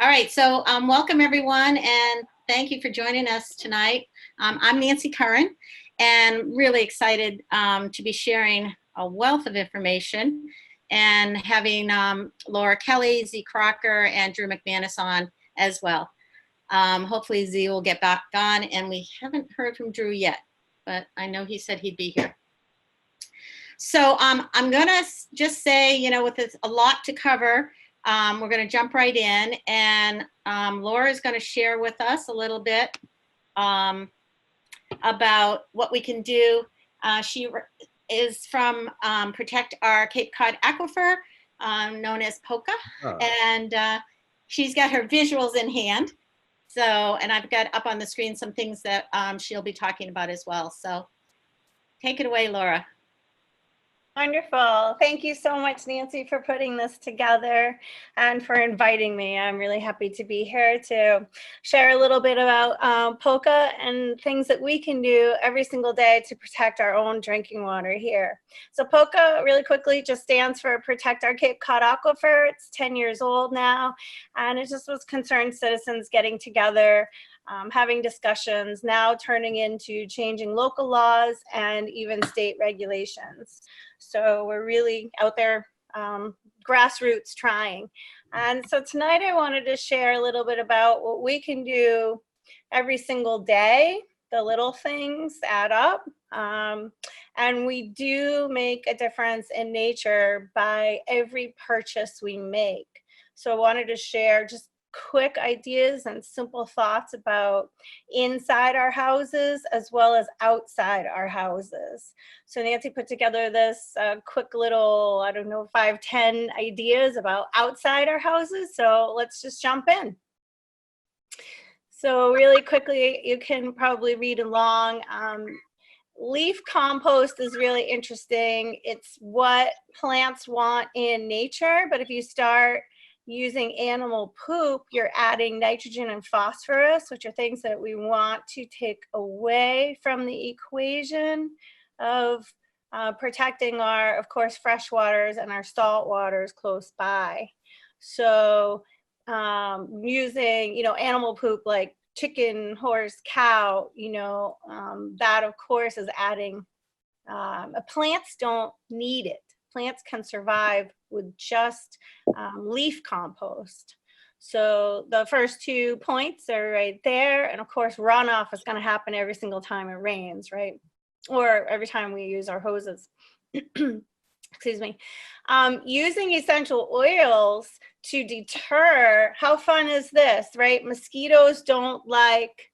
All right, so welcome everyone, and thank you for joining us tonight. I'm Nancy Curran, and really excited to be sharing a wealth of information and having Laura Kelly, Z Crocker, and Drew McManus on as well. Hopefully Z will get back on, and we haven't heard from Drew yet, but I know he said he'd be here. So I'm gonna just say, you know, with a lot to cover, we're going to jump right in, and Laura is going to share with us a little bit about what we can do. She is from Protect Our Cape Cod Aquifer, known as POCA, and she's got her visuals in hand. So, and I've got up on the screen some things that she'll be talking about as well. So take it away, Laura. Wonderful. Thank you so much, Nancy, for putting this together and for inviting me. I'm really happy to be here to share a little bit about POCA and things that we can do every single day to protect our own drinking water here. So POCA, really quickly, just stands for Protect Our Cape Cod Aquifer. It's 10 years old now, and it just was concerned citizens getting together, having discussions, now turning into changing local laws and even state regulations. So we're really out there, grassroots trying. And so tonight I wanted to share a little bit about what we can do every single day. The little things add up. And we do make a difference in nature by every purchase we make. So I wanted to share just quick ideas and simple thoughts about inside our houses as well as outside our houses. So Nancy put together this quick little, I don't know, 5-10 ideas about outside our houses. So let's just jump in. So really quickly, you can probably read along. Leaf compost is really interesting. It's what plants want in nature, but if you start using animal poop, you're adding nitrogen and phosphorus, which are things that we want to take away from the equation of protecting our, of course, fresh waters and our salt waters close by. So using, you know, animal poop like chicken, horse, cow, you know, that of course is adding, plants don't need it. Plants can survive with just leaf compost. So the first 2 points are right there. And of course, runoff is going to happen every single time it rains, right? Or every time we use our hoses. Excuse me. Using essential oils to deter, how fun is this, right? Mosquitoes don't like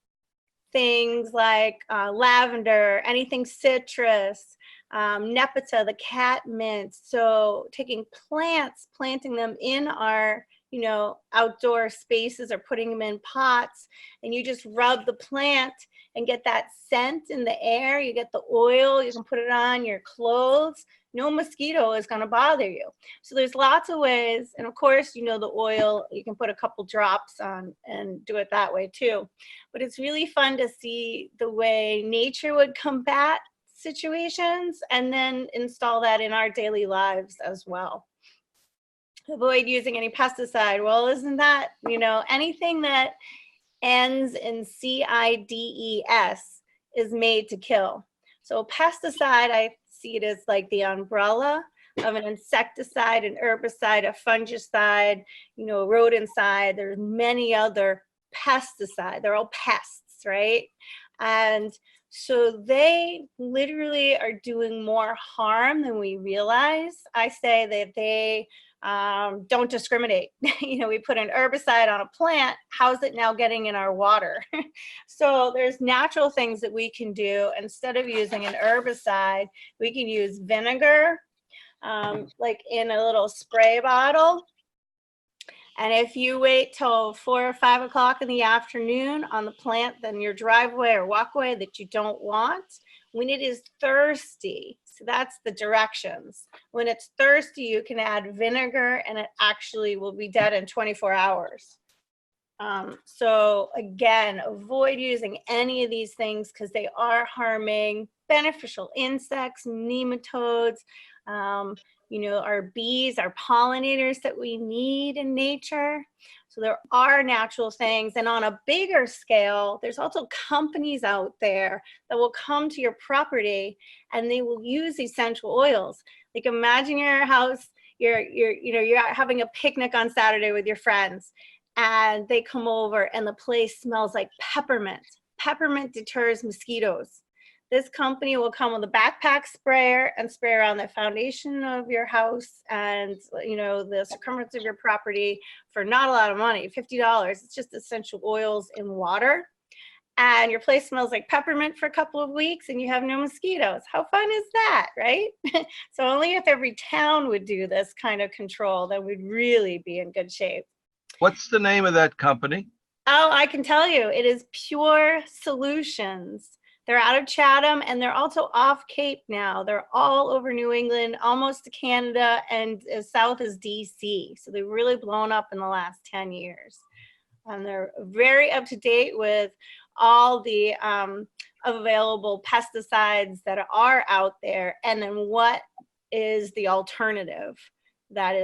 things like lavender, anything citrus, nepeta, the cat mint. So taking plants, planting them in our, you know, outdoor spaces or putting them in pots, and you just rub the plant and get that scent in the air. You get the oil, you can put it on your clothes. No mosquito is going to bother you. So there's lots of ways. And of course, you know, the oil, you can put a couple drops on and do it that way too. But it's really fun to see the way nature would combat situations and then install that in our daily lives as well. Avoid using any pesticide. Well, isn't that, you know, anything that ends in CIDES is made to kill. So pesticide, I see it as like the umbrella of an insecticide, an herbicide, a fungicide, you know, rodenticide. There's many other pesticides. They're all pests, right? And so they literally are doing more harm than we realize. I say that they don't discriminate. You know, we put an herbicide on a plant, how's it now getting in our water? So there's natural things that we can do. Instead of using an herbicide, we can use vinegar, like in a little spray bottle. And if you wait till 4 or 5 o'clock in the afternoon on the plant, then your driveway or walkway that you don't want, when it is thirsty, so that's the directions. When it's thirsty, you can add vinegar and it actually will be dead in 24 hours. So again, avoid using any of these things because they are harming beneficial insects, nematodes, You know, our bees, our pollinators that we need in nature. So there are natural things. And on a bigger scale, there's also companies out there that will come to your property and they will use essential oils. Like imagine your house, you're out having a picnic on Saturday with your friends and they come over and the place smells like peppermint. Peppermint deters mosquitoes. This company will come with a backpack sprayer and spray around the foundation of your house and, you know, the circumference of your property for not a lot of money, $50. It's just essential oils in water. And your place smells like peppermint for a couple of weeks and you have no mosquitoes. How fun is that, right? So only if every town would do this kind of control, then we'd really be in good shape. What's the name of that company? Oh, I can tell you, it is Pure Solutions. They're out of Chatham and they're also off Cape now. They're all over New England, almost to Canada and as south as DC. So they've really blown up in the last 10 years. And they're very up to date with all the available pesticides that are out there. And then what is the alternative that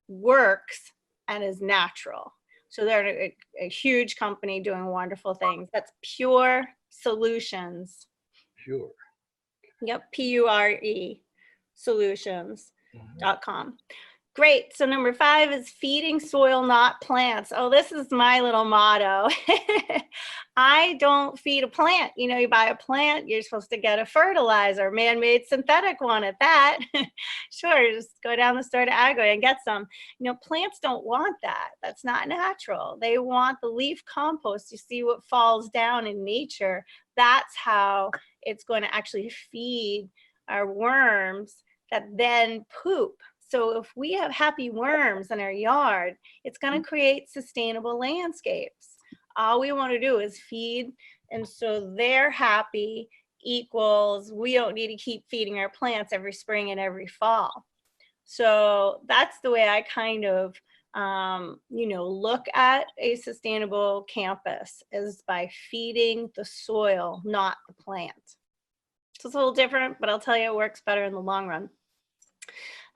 works and is natural. So they're a huge company doing wonderful things. That's Pure Solutions. Pure. Yep, Pure Solutions.com. Great. So number 5 is feeding soil, not plants. Oh, this is my little motto. I don't feed a plant. You know, you buy a plant, you're supposed to get a fertilizer, man-made synthetic one at that. Sure, just go down the store to Agway and get some. You know, plants don't want that. That's not natural. They want the leaf compost. You see what falls down in nature. That's how it's going to actually feed our worms that then poop. So if we have happy worms in our yard, it's going to create sustainable landscapes. All we want to do is feed, and so they're happy equals we don't need to keep feeding our plants every spring and every fall. So that's the way I kind of, you know, look at a sustainable campus, is by feeding the soil, not the plant. So it's a little different, but I'll tell you it works better in the long run.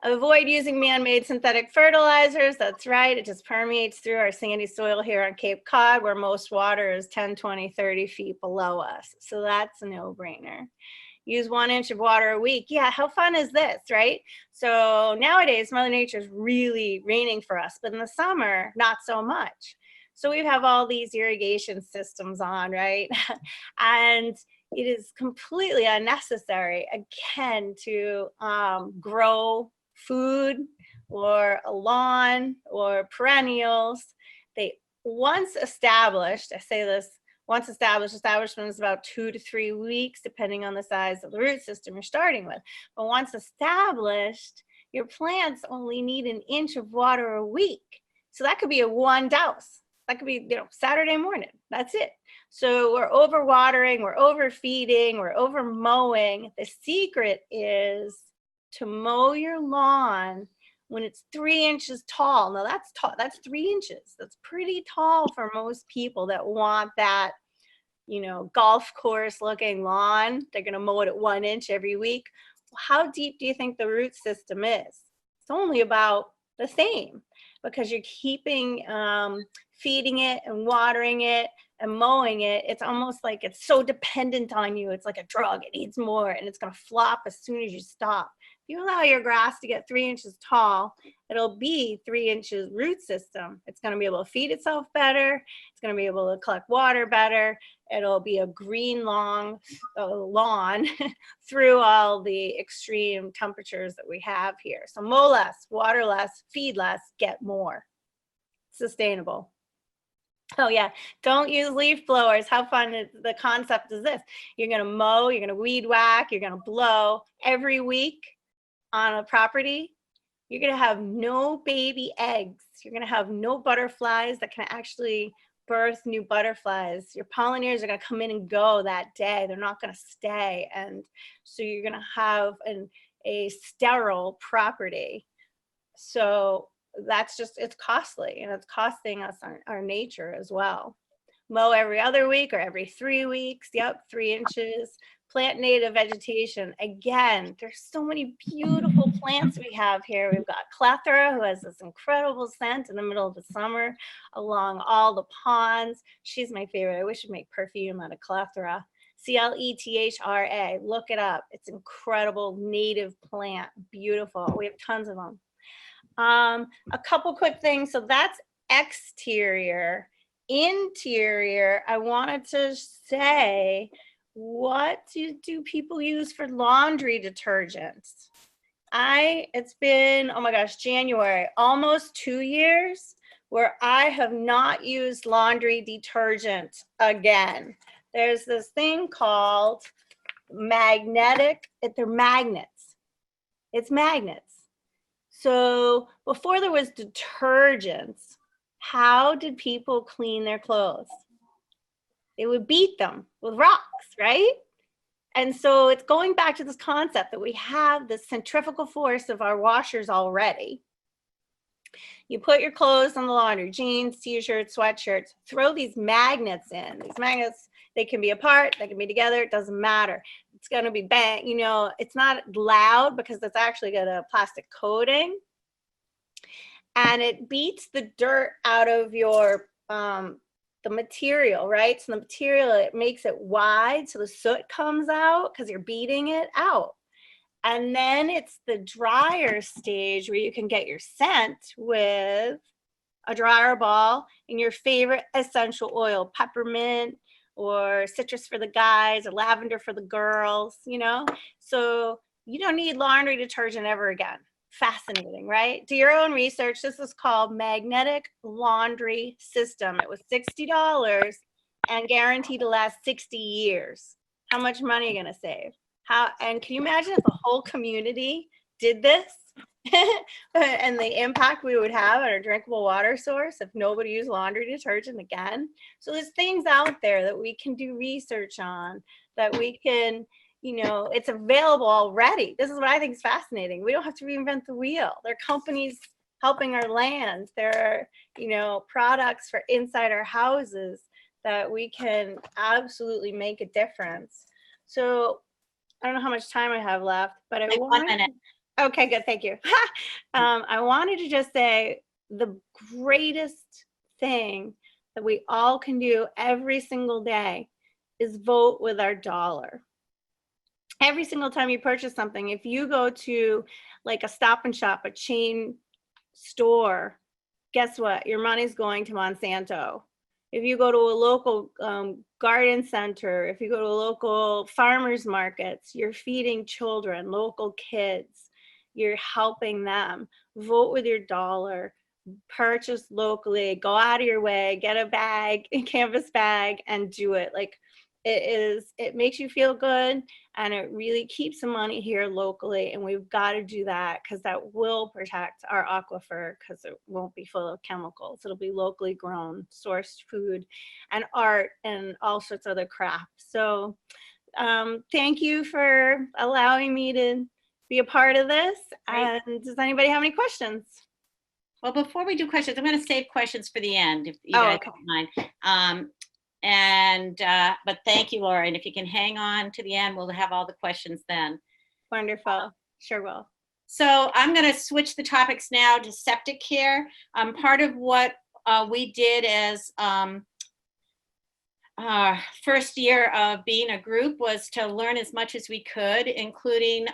Avoid using man-made synthetic fertilizers. That's right. It just permeates through our sandy soil here on Cape Cod, where most water is 10, 20, 30 feet below us. So that's a no-brainer. Use 1 inch of water a week. Yeah, how fun is this, right? So nowadays, Mother Nature is really raining for us, but in the summer, not so much. So we have all these irrigation systems on, right? And it is completely unnecessary, again, to grow food or a lawn or perennials. They once established, I say this, once established, establishment is about 2 to 3 weeks, depending on the size of the root system you're starting with. But once established, your plants only need 1 inch of water a week. So that could be a 1 douse. That could be, you know, Saturday morning. That's it. So we're overwatering, we're overfeeding, we're over mowing. The secret is to mow your lawn when it's 3 inches tall. Now that's tall, that's 3 inches. That's pretty tall for most people that want that, you know, golf course looking lawn. They're gonna mow it at 1 inch every week. How deep do you think the root system is? It's only about the same, because you're keeping feeding it and watering it and mowing it. It's almost like it's so dependent on you. It's like a drug. It needs more and it's going to flop as soon as you stop. If you allow your grass to get 3 inches tall, it'll be 3 inches root system. It's going to be able to feed itself better. It's going to be able to collect water better. It'll be a green long lawn through all the extreme temperatures that we have here. So mow less, water less, feed less, get more. Sustainable. Oh yeah, don't use leaf blowers. How fun is the concept is this? You're gonna mow, you're gonna weed whack, you're gonna blow every week on a property. You're gonna have no baby eggs. You're gonna have no butterflies that can actually birth new butterflies. Your pollinators are gonna come in and go that day. They're not gonna stay. And so you're gonna have a sterile property. So that's just, it's costly, and it's costing us our nature as well. mow every other week or every 3 weeks. Yep, 3 inches. Plant native vegetation. Again, there's so many beautiful plants we have here. We've got clethra, who has this incredible scent in the middle of the summer along all the ponds. She's my favorite. I wish I'd make perfume out of clethra. Clethra. Look it up. It's incredible native plant. Beautiful. We have tons of them. A couple quick things. So that's exterior. Interior, I wanted to say, what do people use for laundry detergents? It's been, oh my gosh, January, almost 2 years where I have not used laundry detergent again. There's this thing called magnetic, they're magnets. It's magnets. So before there was detergents, how did people clean their clothes? They would beat them with rocks, right? And so it's going back to this concept that we have the centrifugal force of our washers already. You put your clothes on the laundry, jeans, t-shirts, sweatshirts, throw these magnets in. These magnets, they can be apart, they can be together, it doesn't matter. It's gonna be bang, you know, it's not loud because it's actually got a plastic coating. And it beats the dirt out of your the material, right? So the material, it makes it wide so the soot comes out because you're beating it out. And then it's the dryer stage where you can get your scent with a dryer ball and your favorite essential oil, peppermint or citrus for the guys or lavender for the girls, you know? So you don't need laundry detergent ever again. Fascinating, right? Do your own research. This is called Magnetic Laundry System. It was $60 and guaranteed to last 60 years. How much money are you gonna save? And can you imagine if the whole community did this? And the impact we would have on our drinkable water source if nobody used laundry detergent again. So there's things out there that we can do research on, that we can, you know, it's available already. This is what I think is fascinating. We don't have to reinvent the wheel. There are companies helping our land. There are, you know, products for inside our houses that we can absolutely make a difference. So I don't know how much time I have left, but I want 1 minute. Okay, good, thank you. I wanted to just say the greatest thing that we all can do every single day is vote with our dollar. Every single time you purchase something, if you go to like a Stop and Shop, a chain store, guess what? Your money's going to Monsanto. If you go to a local garden center, if you go to local farmers markets, you're feeding children, local kids, you're helping them. Vote with your dollar, purchase locally, go out of your way, get a bag, a canvas bag, and do it. Like it makes you feel good, and it really keeps the money here locally, and we've got to do that because that will protect our aquifer because it won't be full of chemicals. It'll be locally grown, sourced food and art and all sorts of other crafts. So thank you for allowing me to be a part of this. And does anybody have any questions? Well, before we do questions, I'm going to save questions for the end, if you guys don't mind. But thank you, Laura. And if you can hang on to the end, we'll have all the questions then. Wonderful. Sure will. So I'm going to switch the topics now to septic care. Part of what we did as first year of being a group was to learn as much as we could, including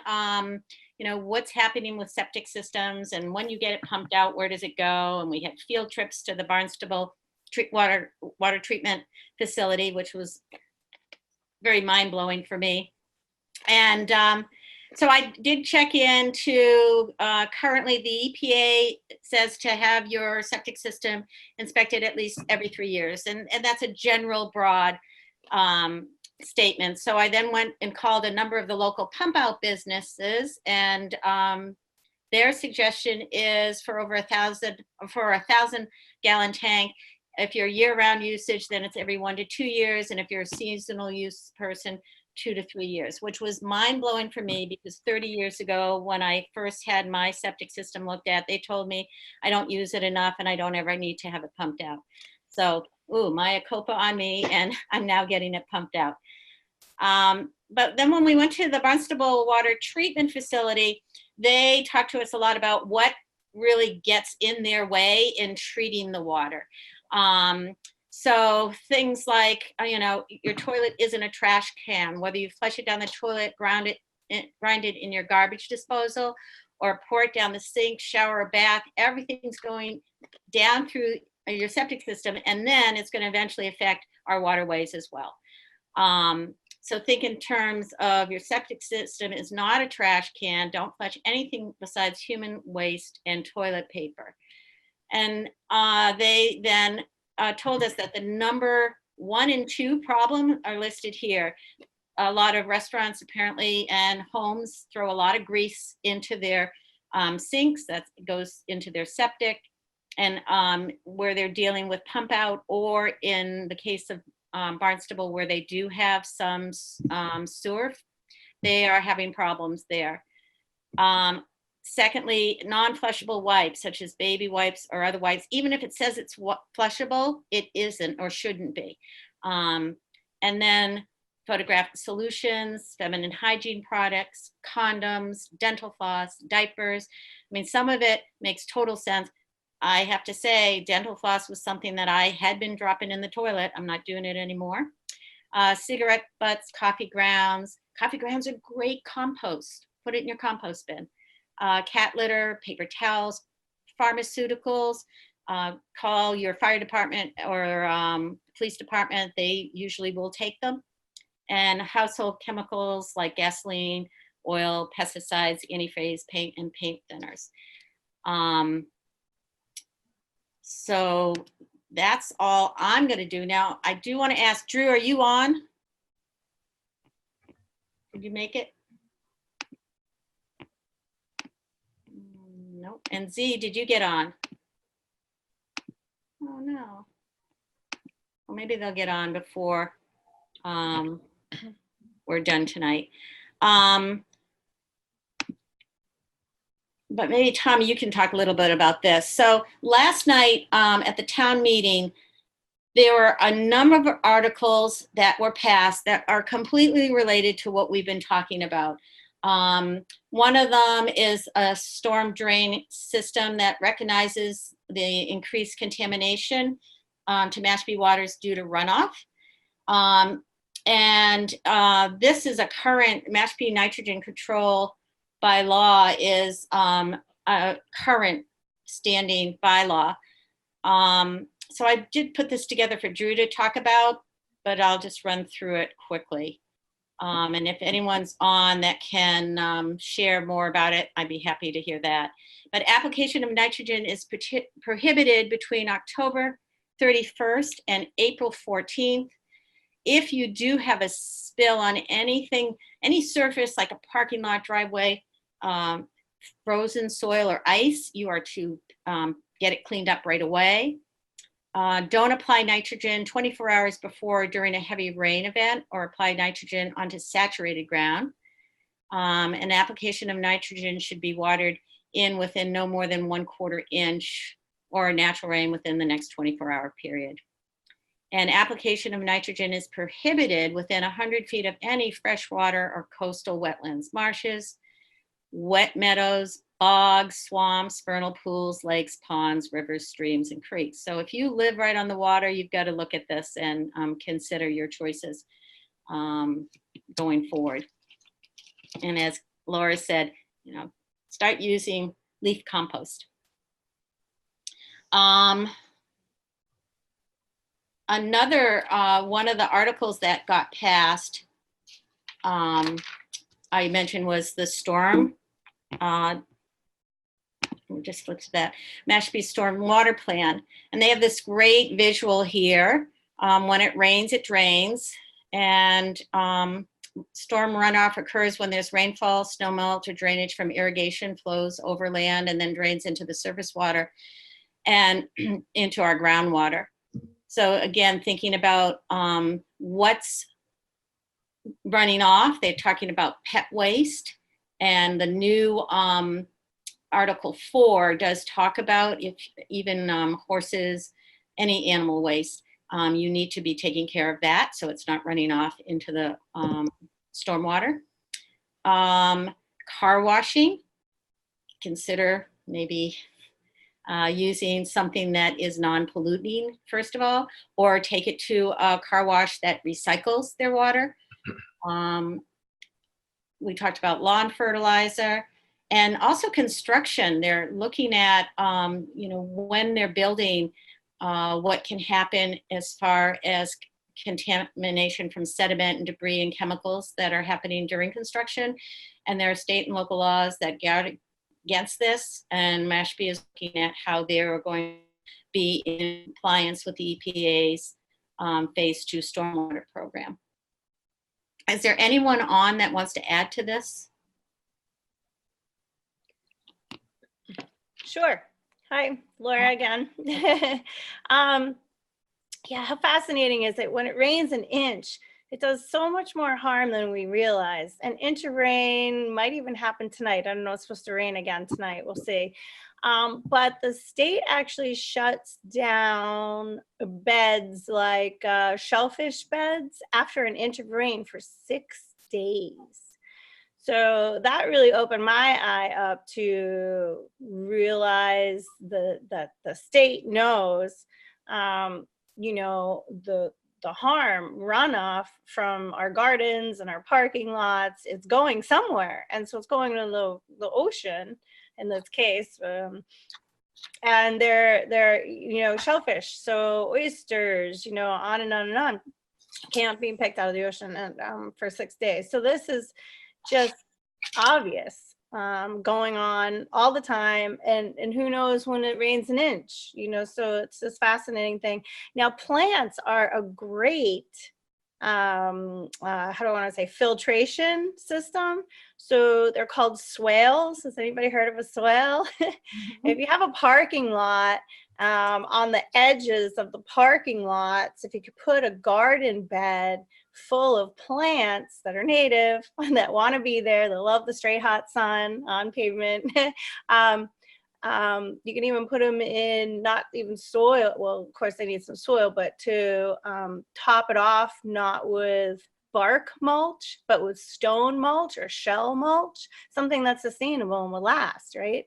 you know, what's happening with septic systems, and when you get it pumped out, where does it go? And we had field trips to the Barnstable water treatment facility, which was very mind-blowing for me. And so I did check into, currently the EPA says to have your septic system inspected at least every 3 years. And that's a general broad statement. So I then went and called a number of the local pump out businesses, and their suggestion is for over 1,000 gallon tank. If you're year-round usage, then it's every 1 to 2 years. And if you're a seasonal use person, 2 to 3 years, which was mind-blowing for me because 30 years ago, when I first had my septic system looked at, they told me I don't use it enough and I don't ever need to have it pumped out. So ooh, Maya culpa on me, and I'm now getting it pumped out. But then when we went to the Barnstable Water Treatment Facility, they talked to us a lot about what really gets in their way in treating the water. So things like, your toilet isn't a trash can, whether you flush it down the toilet, grind it in your garbage disposal, or pour it down the sink, shower, or bath, everything's going down through your septic system, and then it's going to eventually affect our waterways as well. So think in terms of your septic system is not a trash can. Don't flush anything besides human waste and toilet paper. And they then told us that the number 1 and 2 problem are listed here. A lot of restaurants apparently and homes throw a lot of grease into their sinks. That goes into their septic. And where they're dealing with pump out, or in the case of Barnstable, where they do have some sewer, they are having problems there. Secondly, non-flushable wipes, such as baby wipes or other wipes, even if it says it's flushable, it isn't or shouldn't be. And then photographic solutions, feminine hygiene products, condoms, dental floss, diapers. I mean, some of it makes total sense. I have to say, dental floss was something that I had been dropping in the toilet. I'm not doing it anymore. Cigarette butts, coffee grounds. Coffee grounds are great compost. Put it in your compost bin. Cat litter, paper towels, pharmaceuticals. Call your fire department or police department. They usually will take them. And household chemicals like gasoline, oil, pesticides, antifreeze, paint, and paint thinners. So that's all I'm going to do. Now, I do want to ask, Drew, are you on? Did you make it? Nope. And Z, did you get on? Oh, no. Well, maybe they'll get on before we're done tonight. But maybe, Tommy, you can talk a little bit about this. So last night at the town meeting, there were a number of articles that were passed that are completely related to what we've been talking about. One of them is a storm drain system that recognizes the increased contamination to Mashpee waters due to runoff. This is a current Mashpee nitrogen control by law is a current standing bylaw. So I did put this together for Drew to talk about, but I'll just run through it quickly. And if anyone's on that can share more about it, I'd be happy to hear that. But application of nitrogen is prohibited between October 31st and April 14th. If you do have a spill on anything, any surface like a parking lot, driveway, frozen soil or ice, you are to get it cleaned up right away. Don't apply nitrogen 24 hours before or during a heavy rain event, or apply nitrogen onto saturated ground. An application of nitrogen should be watered in within no more than 1/4 inch or natural rain within the next 24-hour period. And application of nitrogen is prohibited within 100 feet of any freshwater or coastal wetlands, marshes, wet meadows, bogs, swamps, vernal pools, lakes, ponds, rivers, streams, and creeks. So if you live right on the water, you've got to look at this and consider your choices going forward. And as Laura said, start using leaf compost. Another one of the articles that got passed, I mentioned, was the storm. We just looked at that Mashpee Storm Water Plan, and they have this great visual here. When it rains, it drains, and storm runoff occurs when there's rainfall, snow melt, or drainage from irrigation flows over land and then drains into the surface water and into our groundwater. So again, thinking about what's running off, they're talking about pet waste, and the new Article 4 does talk about if even horses, any animal waste. you need to be taking care of that so it's not running off into the stormwater. Car washing, consider maybe using something that is non-polluting, first of all, or take it to a car wash that recycles their water. We talked about lawn fertilizer and also construction. They're looking at, when they're building, what can happen as far as contamination from sediment and debris and chemicals that are happening during construction. And there are state and local laws that guard against this. And Mashpee is looking at how they're going to be in compliance with the EPA's Phase 2 stormwater program. Is there anyone on that wants to add to this? Sure. Hi, Laura again. Yeah, how fascinating is it? When it rains an inch, it does so much more harm than we realize. An inch of rain might even happen tonight. I don't know, it's supposed to rain again tonight. We'll see. But the state actually shuts down beds like shellfish beds after an inch of rain for 6 days. So that really opened my eye up to realize that the state knows, the harm runoff from our gardens and our parking lots, it's going somewhere. And so it's going to the ocean in this case. And they're shellfish, so oysters, on and on and on, can't be picked out of the ocean for 6 days. So this is just obvious, going on all the time, and who knows when it rains an inch, so it's this fascinating thing. Now plants are a great how do I want to say, filtration system. So they're called swales. Has anybody heard of a swale? If you have a parking lot, on the edges of the parking lots, if you could put a garden bed full of plants that are native, that want to be there, they love the straight hot sun on pavement. You can even put them in not even soil. Well, of course they need some soil, but to top it off, not with bark mulch, but with stone mulch or shell mulch, something that's sustainable and will last, right?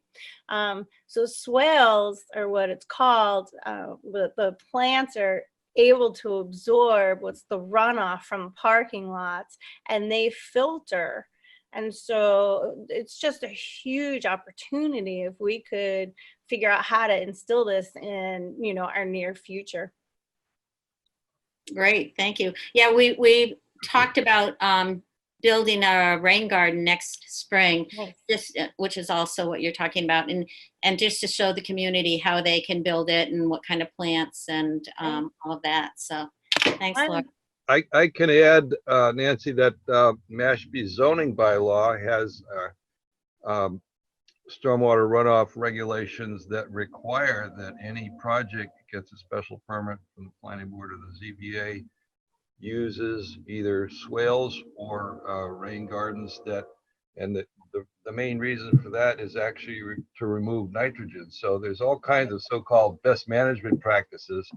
So swales are what it's called. The plants are able to absorb what's the runoff from parking lots, and they filter. And so it's just a huge opportunity if we could figure out how to instill this in, our near future. Great, thank you. Yeah, we talked about building a rain garden next spring, just which is also what you're talking about, and just to show the community how they can build it and what kind of plants and all of that. So thanks, Laura. I can add, Nancy, that Mashpee zoning bylaw has stormwater runoff regulations that require that any project that gets a special permit from the planning board or the ZBA uses either swales or rain gardens, and the main reason for that is actually to remove nitrogen. So there's all kinds of so-called best management practices,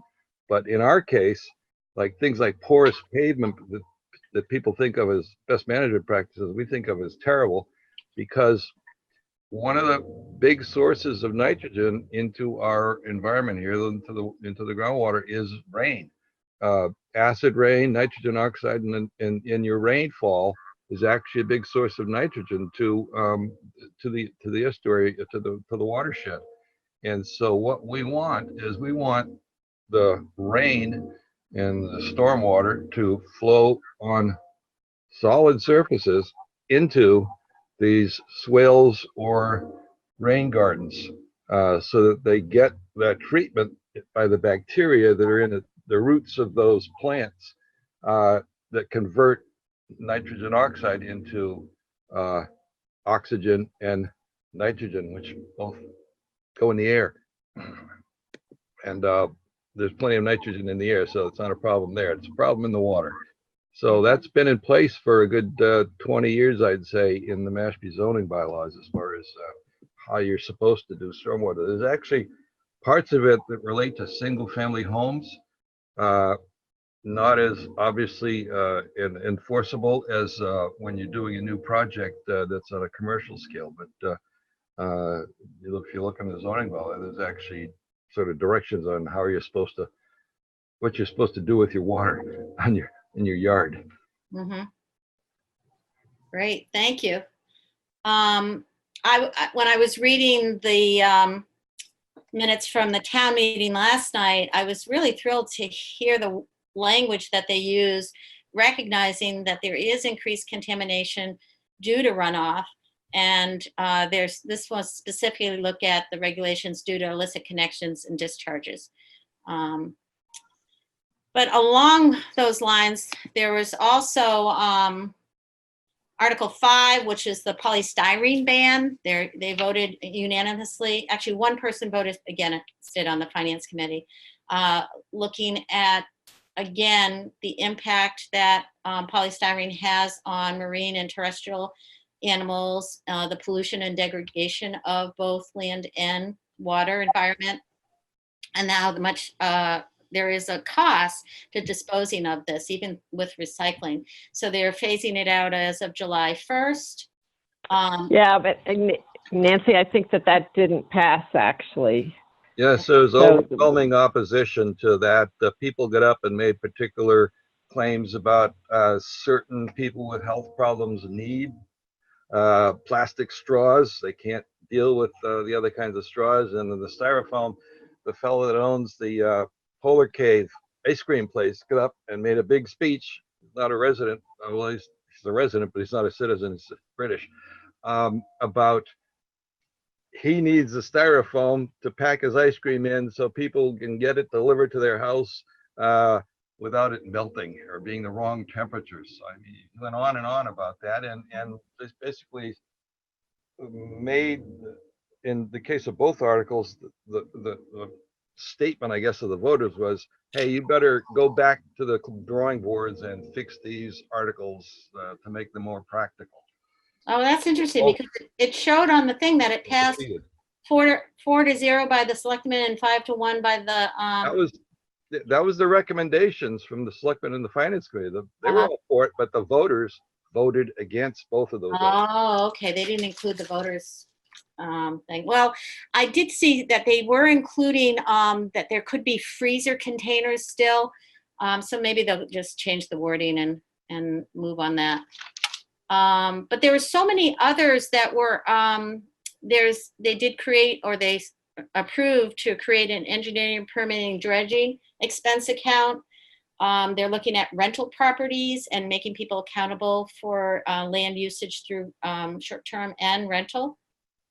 but in our case, like things like porous pavement that people think of as best management practices, we think of as terrible, because one of the big sources of nitrogen into our environment here, into the groundwater, is rain. Acid rain, nitrogen oxide, and your rainfall is actually a big source of nitrogen to the estuary, to the watershed. And so what we want is the rain and the stormwater to flow on solid surfaces into these swales or rain gardens, so that they get that treatment by the bacteria that are in the roots of those plants, that convert nitrogen oxide into oxygen and nitrogen, which both go in the air. And there's plenty of nitrogen in the air, so it's not a problem there. It's a problem in the water. So that's been in place for a good 20 years, I'd say, in the Mashpee zoning bylaws, as far as how you're supposed to do stormwater. There's actually parts of it that relate to single family homes, Not as obviously enforceable as when you're doing a new project that's on a commercial scale. But if you look in the zoning law, there's actually sort of directions on how you're supposed to, what you're supposed to do with your water on in your yard. Mm-hmm. Great, thank you. When I was reading the minutes from the town meeting last night, I was really thrilled to hear the language that they use, recognizing that there is increased contamination due to runoff. And this was specifically look at the regulations due to illicit connections and discharges. But along those lines, there was also Article 5, which is the polystyrene ban. They voted unanimously. Actually, one person voted against it on the Finance Committee, looking at, again, the impact that polystyrene has on marine and terrestrial animals, the pollution and degradation of both land and water environment, and how much there is a cost to disposing of this, even with recycling. So they're phasing it out as of July 1st. Yeah, but Nancy, I think that didn't pass, actually. Yes, there was overwhelming opposition to that. People got up and made particular claims about certain people with health problems need plastic straws. They can't deal with the other kinds of straws. And then the styrofoam, the fellow that owns the Polar Cave ice cream place got up and made a big speech. He's not a resident. Well, he's a resident, but he's not a citizen. He's British. About he needs the styrofoam to pack his ice cream in so people can get it delivered to their house without it melting or being the wrong temperatures. I mean, he went on and on about that, and this basically made, in the case of both articles, the statement, I guess, of the voters was, hey, you better go back to the drawing boards and fix these articles to make them more practical. Oh, that's interesting, because it showed on the thing that it passed 4-0 by the selectmen and 5-1 by the. That was the recommendations from the selectmen and the finance committee. They were all for it, but the voters voted against both of those. Oh, okay. They didn't include the voters thing. Well, I did see that they were including that there could be freezer containers still. So maybe they'll just change the wording and move on that. But there were so many others that were, they did create, or they approved to create an engineering, permitting, dredging expense account. They're looking at rental properties and making people accountable for land usage through short-term and rental.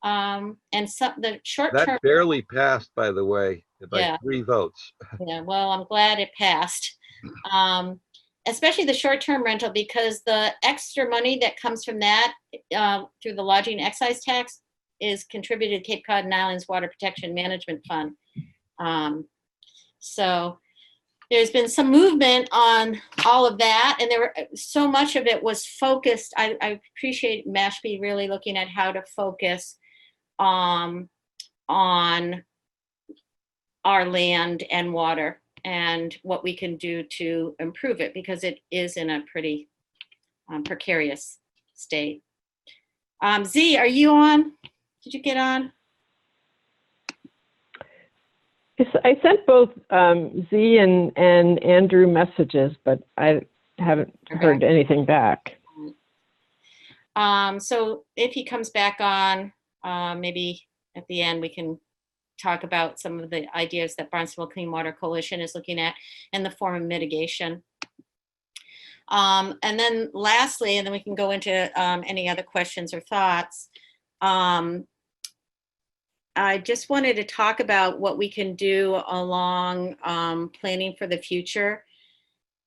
And the short-term. That barely passed, by the way, by 3 votes. Yeah, well, I'm glad it passed. Especially the short-term rental, because the extra money that comes from that through the lodging excise tax is contributed to Cape Cod and Islands Water Protection Management Fund. So there's been some movement on all of that, and there were so much of it was focused. I appreciate Mashpee really looking at how to focus on our land and water and what we can do to improve it, because it is in a pretty precarious state. Z, are you on? Did you get on? I sent both Z and Andrew messages, but I haven't heard anything back. So if he comes back on, maybe at the end we can talk about some of the ideas that Barnstable Clean Water Coalition is looking at in the form of mitigation. And then lastly, and then we can go into any other questions or thoughts. I just wanted to talk about what we can do along planning for the future,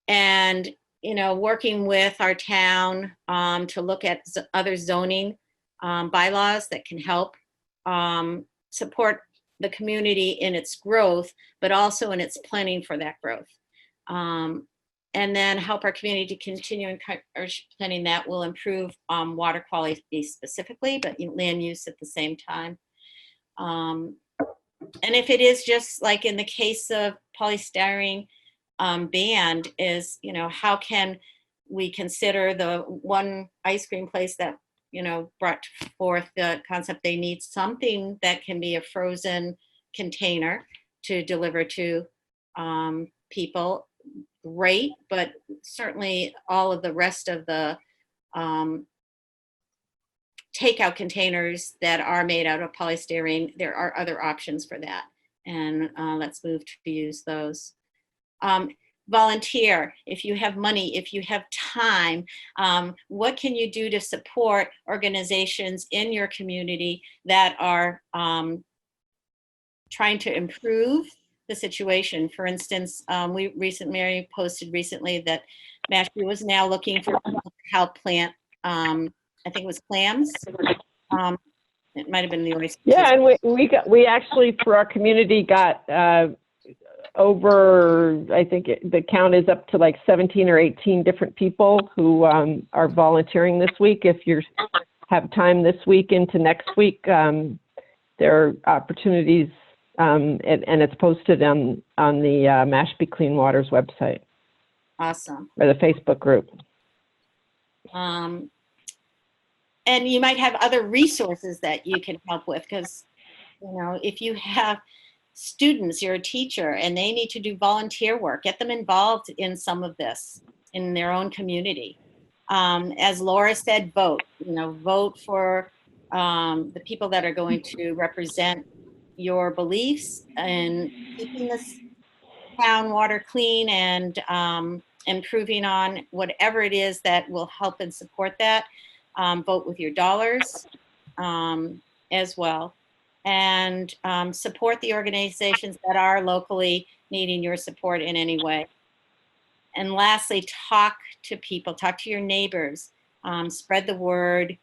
and working with our town to look at other zoning bylaws that can help support the community in its growth, but also in its planning for that growth. And then help our community to continue encourage planning that will improve water quality specifically, but land use at the same time. And if it is just like in the case of polystyrene, band is, how can we consider the one ice cream place that, brought forth the concept they need something that can be a frozen container to deliver to people. Great, but certainly all of the rest of the takeout containers that are made out of polystyrene, there are other options for that. And let's move to use those. Volunteer, if you have money, if you have time, what can you do to support organizations in your community that are trying to improve the situation? For instance, Mary posted recently that Mashpee was now looking for people to help plant, I think it was clams. It might have been the oysters. Yeah, and we actually, for our community, got over, I think the count is up to like 17 or 18 different people who are volunteering this week. If you have time this week into next week, there are opportunities, and it's posted on the Mashpee Clean Waters website. Awesome. Or the Facebook group. And you might have other resources that you can help with, because, if you have students, you're a teacher, and they need to do volunteer work, get them involved in some of this in their own community. As Laura said, vote, vote for the people that are going to represent your beliefs and keeping this town water clean and improving on whatever it is that will help and support that. Vote with your dollars as well. And support the organizations that are locally needing your support in any way. And lastly, talk to people, talk to your neighbors, spread the word.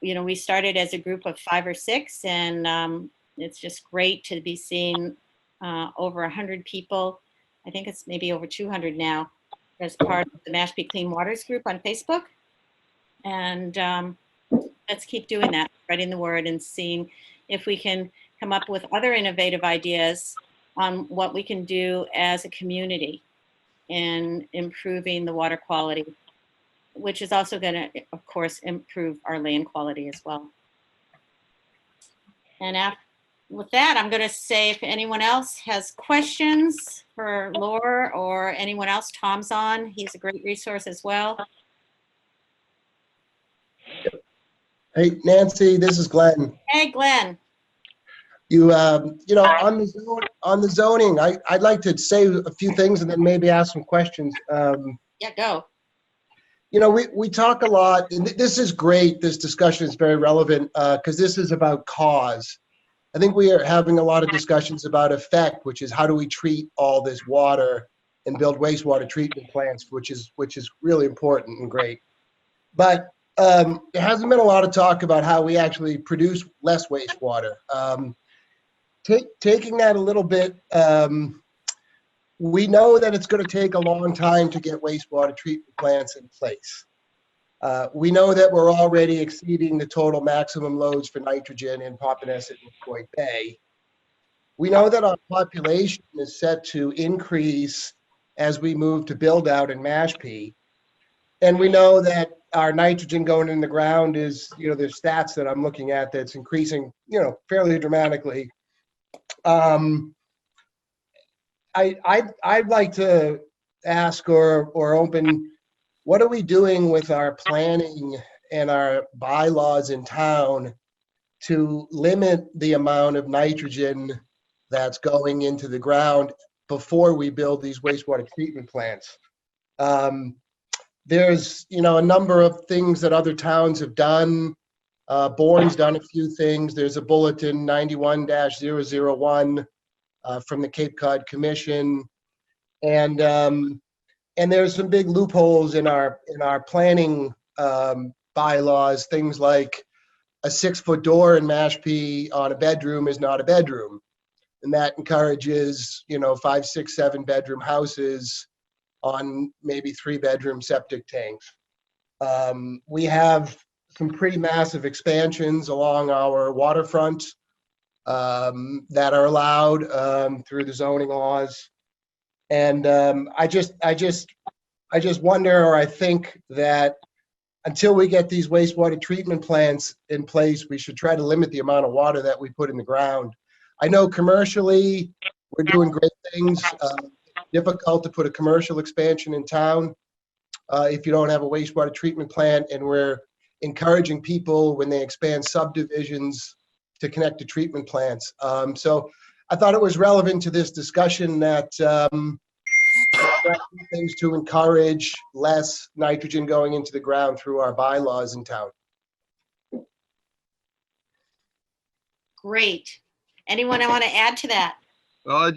We started as a group of 5 or 6, and it's just great to be seeing over 100 people. I think it's maybe over 200 now as part of the Mashpee Clean Waters group on Facebook. And let's keep doing that, spreading the word and seeing if we can come up with other innovative ideas on what we can do as a community in improving the water quality, which is also going to, of course, improve our land quality as well. And with that, I'm going to say if anyone else has questions for Laura or anyone else, Tom's on. He's a great resource as well. Hey, Nancy, this is Glenn. Hey, Glenn. On the zoning, I'd like to say a few things and then maybe ask some questions. Yeah, go. We talk a lot, and this is great. This discussion is very relevant because this is about cause. I think we are having a lot of discussions about effect, which is how do we treat all this water and build wastewater treatment plants, which is really important and great. But there hasn't been a lot of talk about how we actually produce less wastewater. Taking that a little bit, we know that it's going to take a long time to get wastewater treatment plants in place. We know that we're already exceeding the total maximum loads for nitrogen in Popponesset and Floyd Bay. We know that our population is set to increase as we move to build out in Mashpee. And we know that our nitrogen going in the ground is, there's stats that I'm looking at that's increasing, fairly dramatically. I'd like to ask or open, what are we doing with our planning and our bylaws in town to limit the amount of nitrogen that's going into the ground before we build these wastewater treatment plants? There's, a number of things that other towns have done. Bourne's done a few things. There's a bulletin 91-001 from the Cape Cod Commission, and there's some big loopholes in our planning bylaws. Things like a 6-foot door in Mashpee on a bedroom is not a bedroom, and that encourages 5, 6, 7 bedroom houses on maybe 3-bedroom septic tanks. We have some pretty massive expansions along our waterfront that are allowed through the zoning laws. And I just wonder, or I think that until we get these wastewater treatment plants in place, we should try to limit the amount of water that we put in the ground. I know commercially, we're doing great things. Difficult to put a commercial expansion in town if you don't have a wastewater treatment plant, and we're encouraging people when they expand subdivisions to connect to treatment plants. So I thought it was relevant to this discussion that things to encourage less nitrogen going into the ground through our bylaws in town. Great. Anyone want to add to that? Well,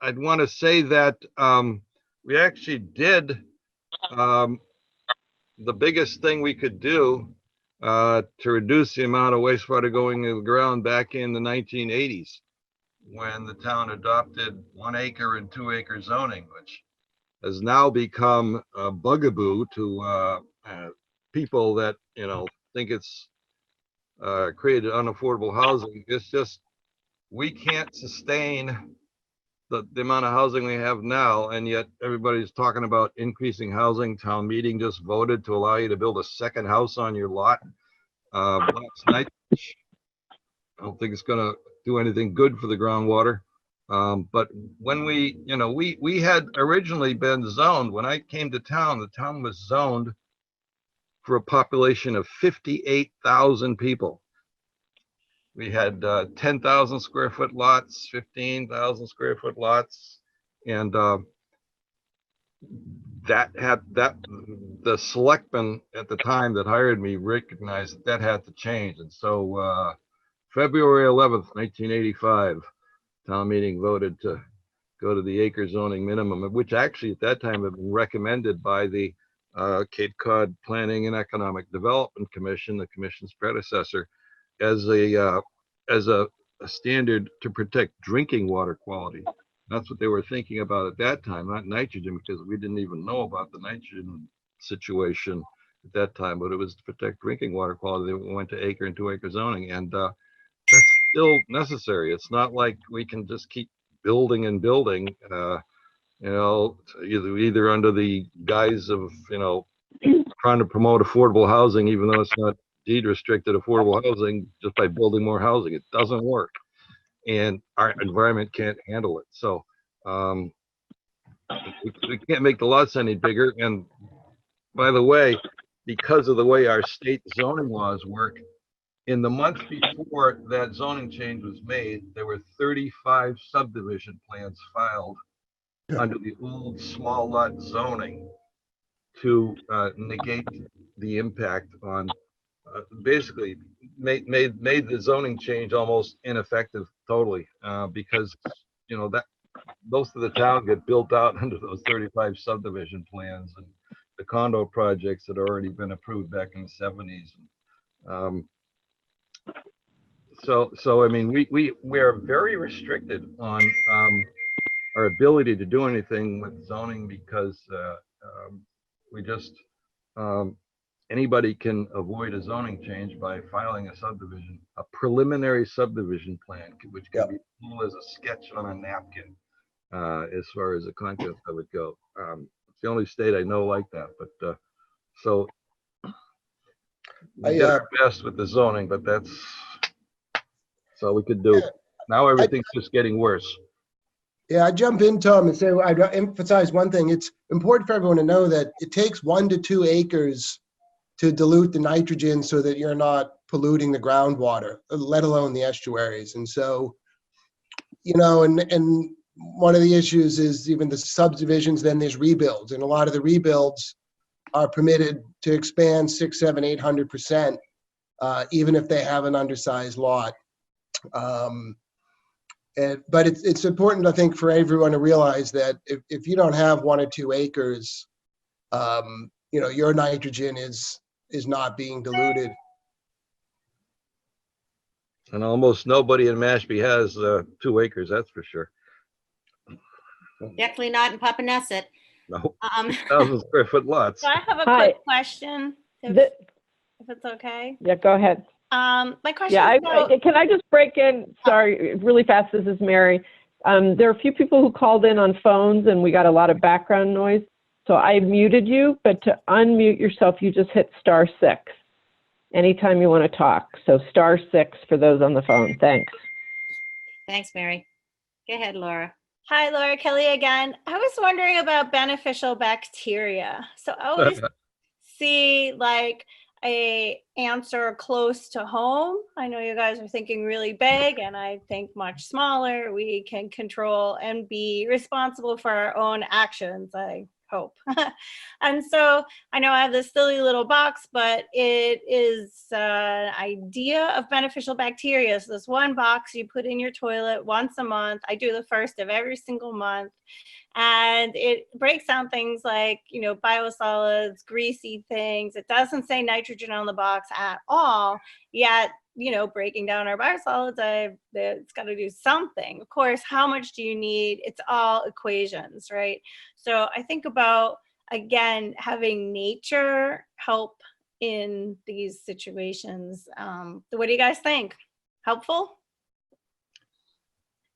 I'd want to say that we actually did the biggest thing we could do to reduce the amount of wastewater going in the ground back in the 1980s, when the town adopted 1 acre and 2 acre zoning, which has now become a bugaboo to people that, you know, think it's created unaffordable housing. It's just, we can't sustain the amount of housing we have now, and yet everybody's talking about increasing housing. Town meeting just voted to allow you to build a second house on your lot last night. I don't think it's gonna do anything good for the groundwater. But when we had originally been zoned, when I came to town, the town was zoned for a population of 58,000 people. We had 10,000 square foot lots, 15,000 square foot lots, and the selectman at the time that hired me recognized that had to change. And so February 11th, 1985, town meeting voted to go to the acre zoning minimum, which actually at that time had been recommended by the Cape Cod Planning and Economic Development Commission, the commission's predecessor, as a standard to protect drinking water quality. That's what they were thinking about at that time, not nitrogen, because we didn't even know about the nitrogen situation at that time, but it was to protect drinking water quality. They went to acre and 2 acre zoning, and that's still necessary. It's not like we can just keep building and building, either under the guise of, trying to promote affordable housing, even though it's not deed restricted affordable housing, just by building more housing. It doesn't work, and our environment can't handle it. So we can't make the lots any bigger. And by the way, because of the way our state zoning laws work, in the month before that zoning change was made, there were 35 subdivision plans filed under the old small lot zoning to negate the impact on, basically made the zoning change almost ineffective totally, because that most of the town get built out under those 35 subdivision plans, and the condo projects had already been approved back in the 70s. So I mean, we are very restricted on our ability to do anything with zoning, because we just anybody can avoid a zoning change by filing a preliminary subdivision plan, which can be full as a sketch on a napkin, as far as the content of it go. It's the only state I know like that, but so we did our best with the zoning, but that's all we could do. Now everything's just getting worse. Yeah, I jump in, Tom, and say, I'd emphasize one thing. It's important for everyone to know that it takes 1 to 2 acres to dilute the nitrogen so that you're not polluting the groundwater, let alone the estuaries. And so, and one of the issues is even the subdivisions, then there's rebuilds. And a lot of the rebuilds are permitted to expand 600, 700, 800%, even if they have an undersized lot. But it's important, I think, for everyone to realize that if you don't have 1 or 2 acres, your nitrogen is not being diluted. And almost nobody in Mashpee has 2 acres, that's for sure. Definitely not in Papaneset. No, 1,000 square foot lots. So I have a quick question, if it's okay. Yeah, go ahead. My question Yeah, is about, can I just break in? Sorry, really fast. This is Mary. There are a few people who called in on phones and we got a lot of background noise. So I muted you, but to unmute yourself, you just hit *6 anytime you want to talk. So *6 for those on the phone. Thanks. Thanks, Mary. Go ahead, Laura. Hi, Laura Kelly again. I was wondering about beneficial bacteria. So I always see like a answer close to home. I know you guys are thinking really big, and I think much smaller. We can control and be responsible for our own actions, I hope. And so I know I have this silly little box, but it is an idea of beneficial bacteria. So this one box you put in your toilet once a month. I do the first of every single month. And it breaks down things like, you know, biosolids, greasy things. It doesn't say nitrogen on the box at all, yet, you know, breaking down our biosolids, it's got to do something. Of course, how much do you need? It's all equations, right? So I think about, again, having nature help in these situations. What do you guys think? Helpful?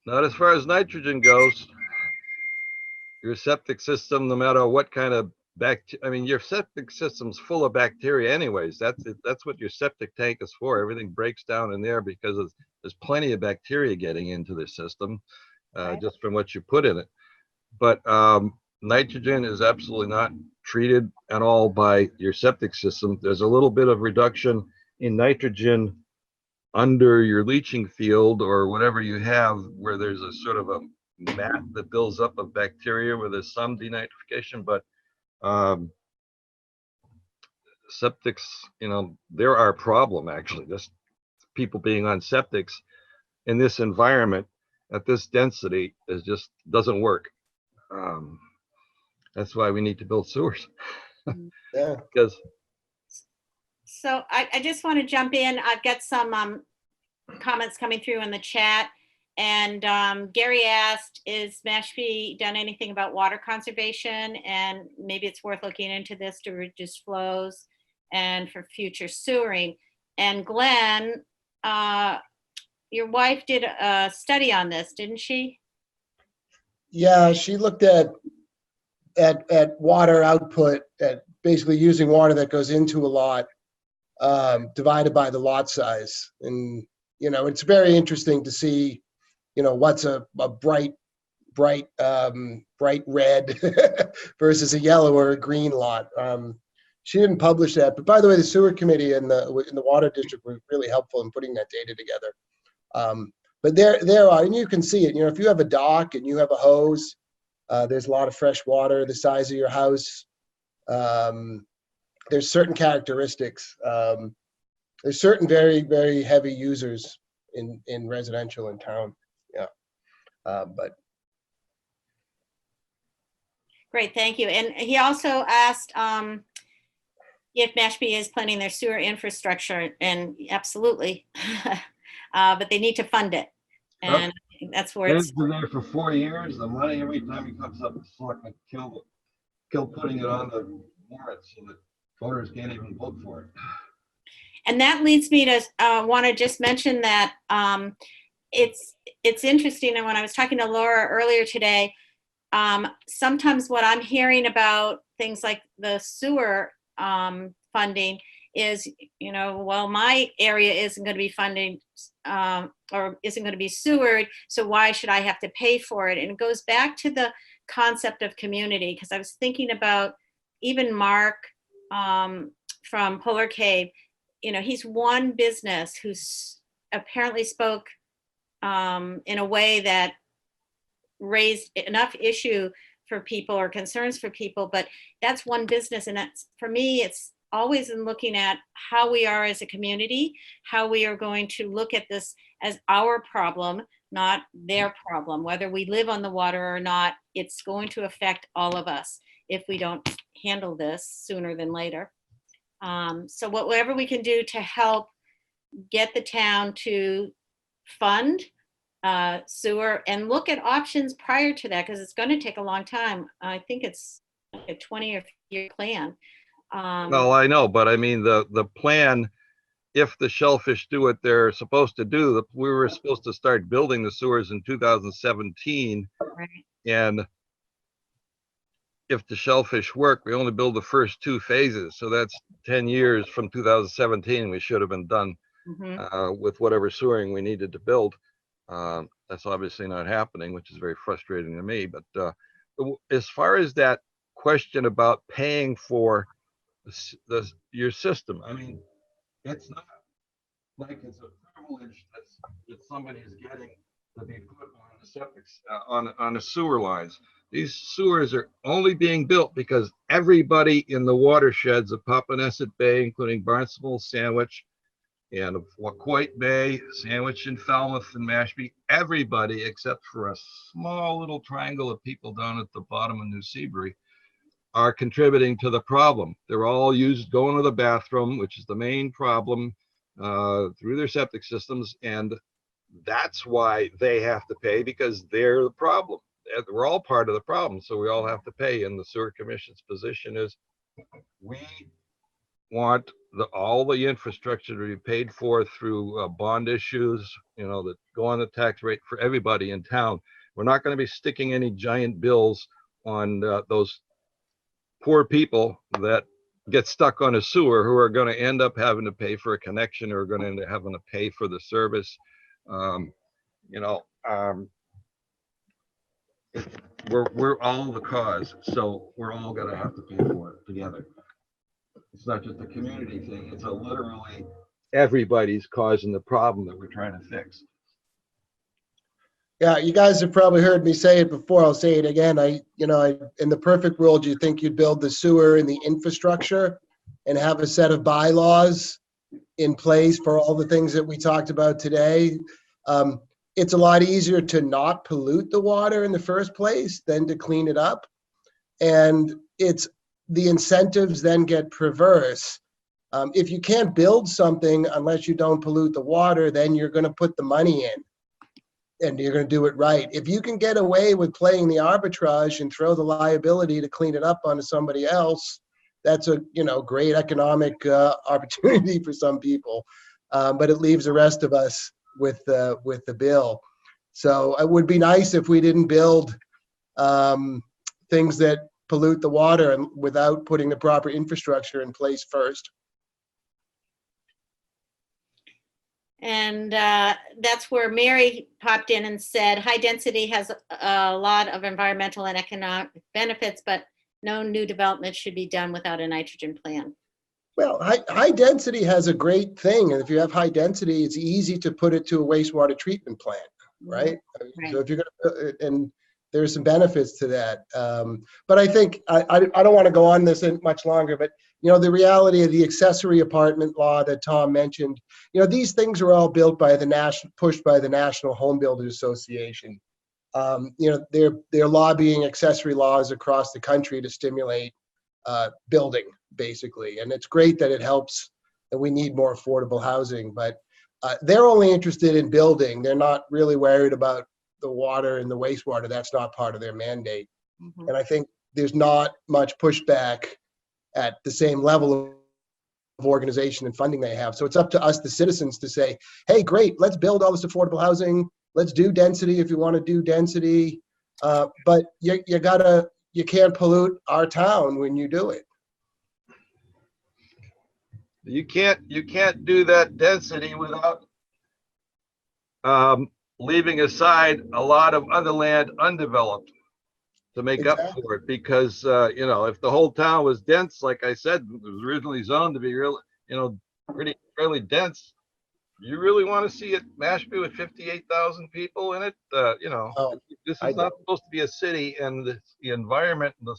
Not as far as nitrogen goes. Your septic system, no matter what kind of I mean, your septic system's full of bacteria anyways. That's what your septic tank is for. Everything breaks down in there because there's plenty of bacteria getting into the system, Right. just from what you put in it. But nitrogen is absolutely not treated at all by your septic system. There's a little bit of reduction in nitrogen under your leaching field or whatever you have, where there's a sort of a mat that builds up of bacteria where there's some denitrification, but septics, you know, they're our problem actually. Just people being on septics in this environment at this density just doesn't work. That's why we need to build sewers. Yeah. Because So I just want to jump in. I've got some comments coming through in the chat. And Gary asked, is Mashpee done anything about water conservation? And maybe it's worth looking into this to reduce flows and for future sewering. And Glenn, your wife did a study on this, didn't she? Yeah, she looked at water output, at basically using water that goes into a lot, divided by the lot size. And, you know, it's very interesting to see, you know, what's a bright red versus a yellow or a green lot. She didn't publish that, but by the way, the sewer committee and the water district were really helpful in putting that data together. But there are, and you can see it. You know, if you have a dock and you have a hose, there's a lot of fresh water the size of your house. There's certain characteristics. There's certain very, very heavy users in residential in town. Yeah. But Great, thank you. And he also asked if Mashpee is planning their sewer infrastructure, and absolutely, but they need to fund it. And I think that's where it's. it's been there for 4 years. The money, every time it comes up, the selectmen kill putting it on the warrant so that voters can't even vote for it. And that leads me to want to just mention that it's interesting. And when I was talking to Laura earlier today, sometimes what I'm hearing about things like the sewer funding is, you know, well, my area isn't going to be funded or isn't going to be sewered, so why should I have to pay for it? And it goes back to the concept of community, because I was thinking about even Mark from Polar Cave. You know, he's one business who's apparently spoke in a way that raised enough issue for people or concerns for people, but that's one business. And that's, for me, it's always in looking at how we are as a community, how we are going to look at this as our problem, not their problem. Whether we live on the water or not, it's going to affect all of us if we don't handle this sooner than later. So whatever we can do to help get the town to fund sewer and look at options prior to that, because it's going to take a long time. I think it's like a 20 or 30 year plan. Well, I know, but I mean, the plan if the shellfish do what they're supposed to do, we were supposed to start building the sewers in 2017. Right. And if the shellfish work, we only build the first 2 phases. So that's 10 years from 2017. We should have been done with whatever sewering we needed to build. That's obviously not happening, which is very frustrating to me. But as far as that question about paying for your system, I mean, it's not like it's a privilege that somebody is getting to be put on the septic on the sewer lines. These sewers are only being built because everybody in the watersheds of Papaneset Bay, including Barnstable, Sandwich, and Wacoit Bay, Sandwich and Falmouth and Mashpee, everybody except for a small little triangle of people down at the bottom of New Seabury are contributing to the problem. They're all going to the bathroom, which is the main problem, through their septic systems. And that's why they have to pay, because they're the problem. We're all part of the problem. So we all have to pay. And the Sewer Commission's position is we want all the infrastructure to be paid for through bond issues, that go on the tax rate for everybody in town. We're not going to be sticking any giant bills on those poor people that get stuck on a sewer, who are going to end up having to pay for a connection, or are going to end up having to pay for the service. We're all the cause, so we're all going to have to pay for it together. It's not just a community thing. It's literally everybody's causing the problem that we're trying to fix. Yeah, you guys have probably heard me say it before. I'll say it again. In the perfect world, you think you'd build the sewer and the infrastructure and have a set of bylaws in place for all the things that we talked about today. It's a lot easier to not pollute the water in the first place than to clean it up. And the incentives then get perverse. If you can't build something unless you don't pollute the water, then you're going to put the money in. And you're going to do it right. If you can get away with playing the arbitrage and throw the liability to clean it up onto somebody else, that's a great economic opportunity for some people. But it leaves the rest of us with the bill. So it would be nice if we didn't build things that pollute the water and without putting the proper infrastructure in place first. And that's where Mary popped in and said, high density has a lot of environmental and economic benefits, but no new development should be done without a nitrogen plan. Well, high density has a great thing. And if you have high density, it's easy to put it to a wastewater treatment plant, right? Right. So if you're going to, and there's some benefits to that. But I think, I don't want to go on this much longer, but the reality of the accessory apartment law that Tom mentioned, these things are all built by pushed by the National Home Builders Association. They're lobbying accessory laws across the country to stimulate building, basically. And it's great that it helps, and we need more affordable housing, but they're only interested in building. They're not really worried about the water and the wastewater. That's not part of their mandate. Mm-hmm. And I think there's not much pushback at the same level of organization and funding they have. So it's up to us, the citizens, to say, hey, great, let's build all this affordable housing. Let's do density if you want to do density. But you can't pollute our town when you do it. You can't do that density without leaving aside a lot of other land undeveloped to make up for it, because if the whole town was dense, like I said, it was originally zoned to be real, really dense. You really want to see it Mashpee with 58,000 people in it? This is not supposed to be a city, and the environment and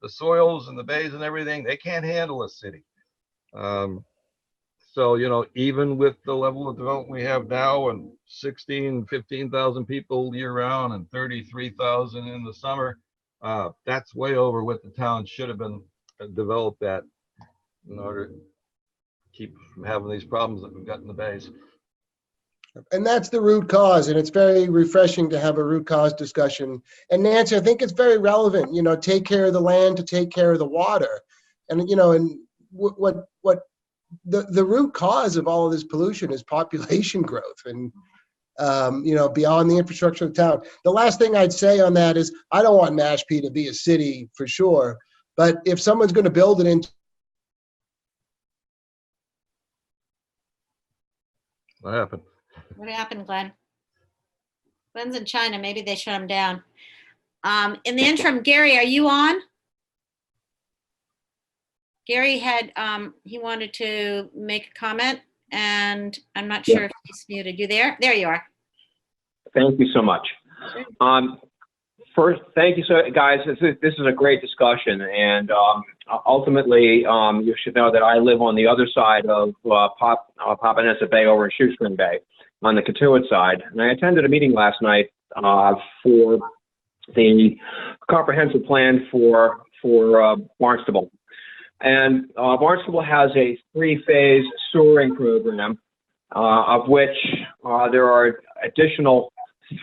the soils and the bays and everything, they can't handle a city. So, even with the level of development we have now, and 15,000 people year round and 33,000 in the summer, that's way over what the town should have been developed at in order to keep from having these problems that we've got in the bays. And that's the root cause. And it's very refreshing to have a root cause discussion. And Nancy, I think it's very relevant, take care of the land to take care of the water. And, and what the root cause of all of this pollution is population growth, and beyond the infrastructure of the town. The last thing I'd say on that is I don't want Mashpee to be a city for sure, but if someone's going to build it into What happened? What happened, Glenn? Glenn's in China. Maybe they shut him down. In the interim, Gary, are you on? Gary had, he wanted to make a comment, and I'm not sure if he's muted. You there? There you are. Thank you so much. First, thank you, guys. This is a great discussion, and ultimately, you should know that I live on the other side of Papaneset Bay over in Shoestring Bay, on the Catuit side, and I attended a meeting last night for the comprehensive plan for Barnstable. And Barnstable has a 3-phase sewering program, of which there are additional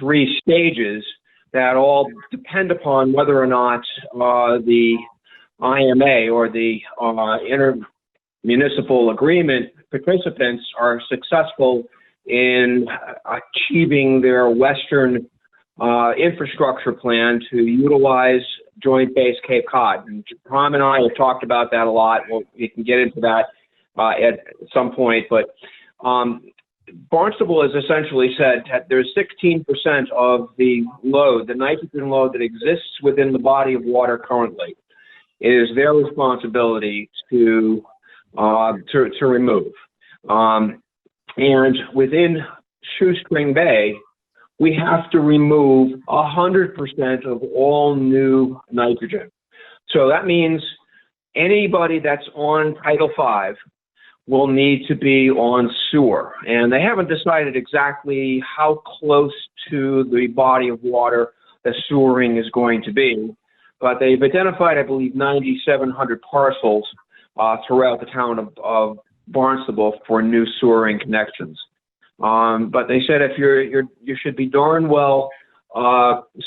3 stages that all depend upon whether or not the IMA or the intermunicipal agreement participants are successful in achieving their Western infrastructure plan to utilize Joint Base Cape Cod. And Tom and I have talked about that a lot. We can get into that at some point, but Barnstable has essentially said that there's 16% of the load, the nitrogen load that exists within the body of water currently. It is their responsibility to remove. And within Shoestring Bay, we have to remove 100% of all new nitrogen. So that means anybody that's on Title V will need to be on sewer. And they haven't decided exactly how close to the body of water the sewering is going to be, but they've identified, I believe, 9,700 parcels throughout the town of Barnstable for new sewering connections. But they said if you should be darn well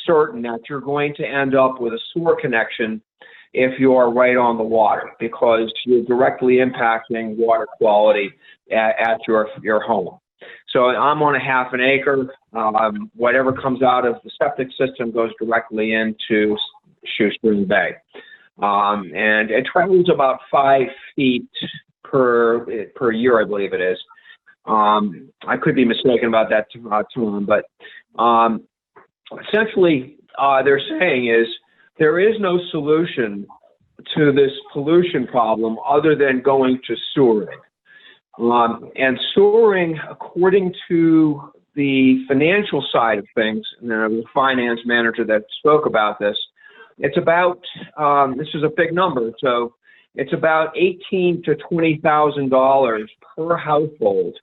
certain that you're going to end up with a sewer connection if you are right on the water, because you're directly impacting water quality at your home. So I'm on a half an acre. Whatever comes out of the septic system goes directly into Shoestring Bay. And it travels about 5 feet per year, I believe it is. I could be mistaken about that, Tom, but essentially they're saying is there is no solution to this pollution problem other than going to sewering. And sewering, according to the financial side of things, and there was a finance manager that spoke about this, it's about, this is a big number, so it's about $18,000 to $20,000 per household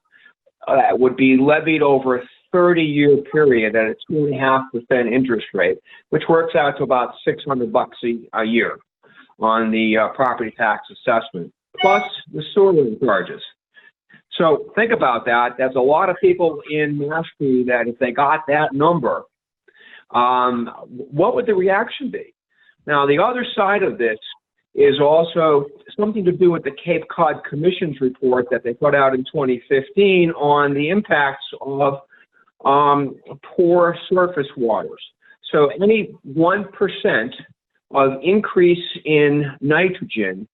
that would be levied over a 30-year period at a 2.5% interest rate, which works out to about $600 a year on the property tax assessment, plus the sewering charges. So think about that. There's a lot of people in Mashpee that if they got that number, what would the reaction be? Now, the other side of this is also something to do with the Cape Cod Commission's report that they put out in 2015 on the impacts of poor surface waters. So any 1% of increase in nitrogen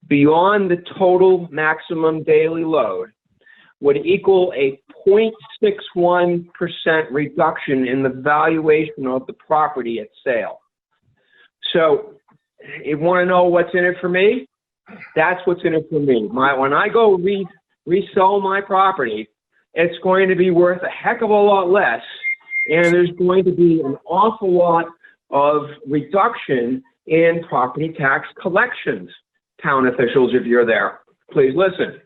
beyond the total maximum daily load would equal a 0.61% reduction in the valuation of the property at sale. So you want to know what's in it for me? That's what's in it for me. When I go resell my property, it's going to be worth a heck of a lot less, and there's going to be an awful lot of reduction in property tax collections. Town officials, if you're there, please listen.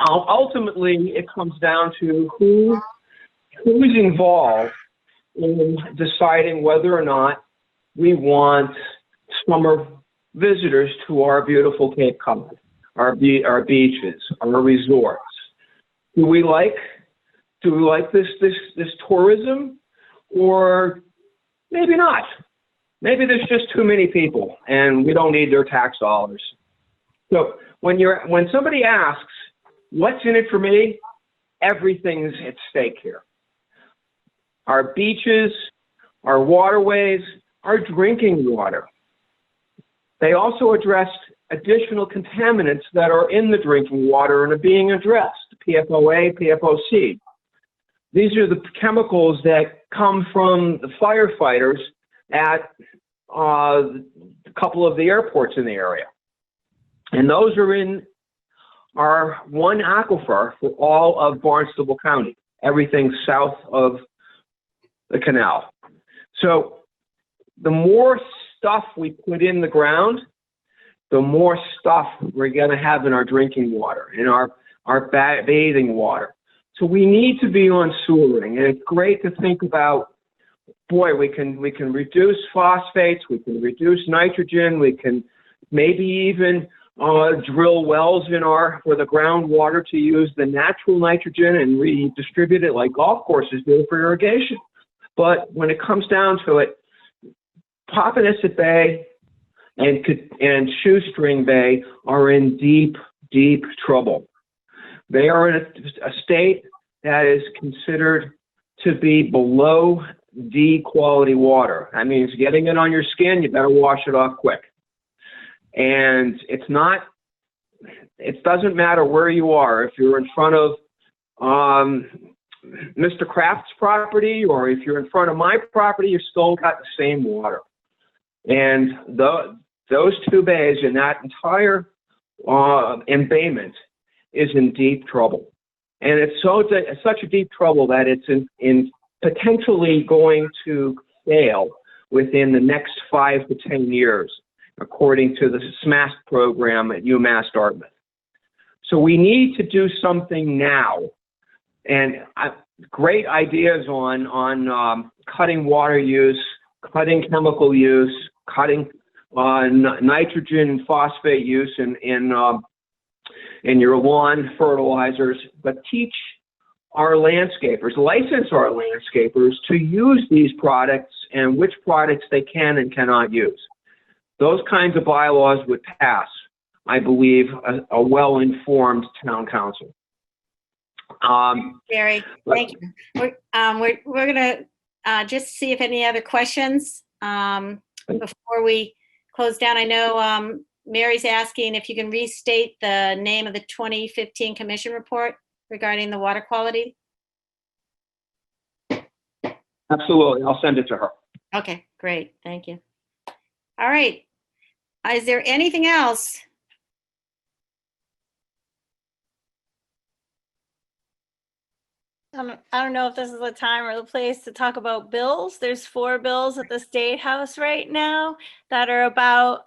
Ultimately, it comes down to who's involved in deciding whether or not we want summer visitors to our beautiful Cape Cod, our beaches, our resorts. Do we like this tourism, or maybe not? Maybe there's just too many people and we don't need their tax dollars. So when somebody asks, what's in it for me? Everything's at stake here. Our beaches, our waterways, our drinking water. They also addressed additional contaminants that are in the drinking water and are being addressed, PFOA, PFOC. These are the chemicals that come from the firefighters at a couple of the airports in the area. And those are in our one aquifer for all of Barnstable County, everything south of the canal. So the more stuff we put in the ground, the more stuff we're going to have in our drinking water, in our bathing water. So we need to be on sewering, and it's great to think about, boy, we can reduce phosphates, we can reduce nitrogen, we can maybe even drill wells for the groundwater to use the natural nitrogen and redistribute it like golf courses do for irrigation. But when it comes down to it, Papaneset Bay and Shoestring Bay are in deep, deep trouble. They are in a state that is considered to be below D quality water. That means getting it on your skin, you better wash it off quick. And it doesn't matter where you are. If you're in front of Mr. Kraft's property, or if you're in front of my property, you still got the same water. And those two bays and that entire embayment is in deep trouble. And it's such a deep trouble that it's in potentially going to fail within the next 5 to 10 years, according to the SMAST program at UMass Dartmouth. So we need to do something now. And great ideas on cutting water use, cutting chemical use, cutting nitrogen and phosphate use in your lawn fertilizers, but teach our landscapers, license our landscapers to use these products and which products they can and cannot use. Those kinds of bylaws would pass, I believe, a well-informed town council. Gary, thank you. We're going to just see if any other questions before we close down. I know Mary's asking if you can restate the name of the 2015 Commission report regarding the water quality. Absolutely. I'll send it to her. Okay, great. Thank you. All right. Is there anything else? I don't know if this is the time or the place to talk about bills. There's 4 bills at the State House right now that are about